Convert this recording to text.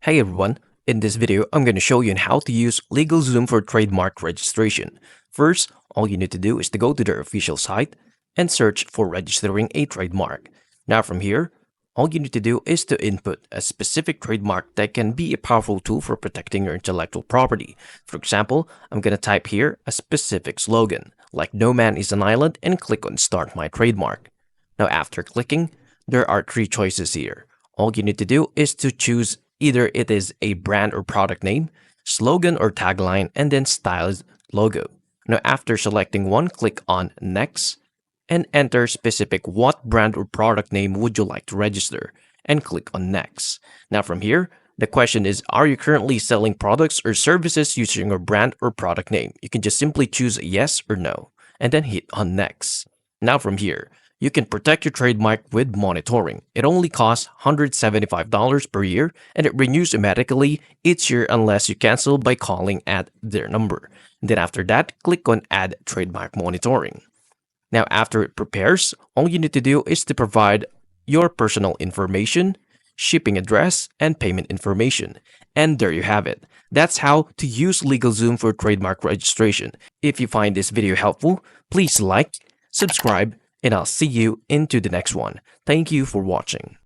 Hey everyone, in this video I'm going to show you on how to use LegalZoom for trademark registration. First, all you need to do is to go to their official site and search for registering a trademark. Now from here, all you need to do is to input a specific trademark that can be a powerful tool for protecting your intellectual property. For example, I'm going to type here a specific slogan, like "No man is an island," and click on Start My Trademark. Now after clicking, there are three choices here. All you need to do is to choose either it is a brand or product name, slogan or tagline, and then stylized logo. Now after selecting one, click on Next and enter specific what brand or product name would you like to register and click on Next. Now from here, the question is, are you currently selling products or services using your brand or product name? You can just simply choose yes or no and then hit on Next. Now from here, you can protect your trademark with monitoring. It only costs $175 per year and it renews automatically each year unless you cancel by calling at their number. Then after that, click on Add Trademark Monitoring. Now after it prepares, all you need to do is to provide your personal information, shipping address, and payment information. And there you have it. That's how to use LegalZoom for trademark registration. If you find this video helpful, please like, subscribe, and I'll see you into the next one. Thank you for watching.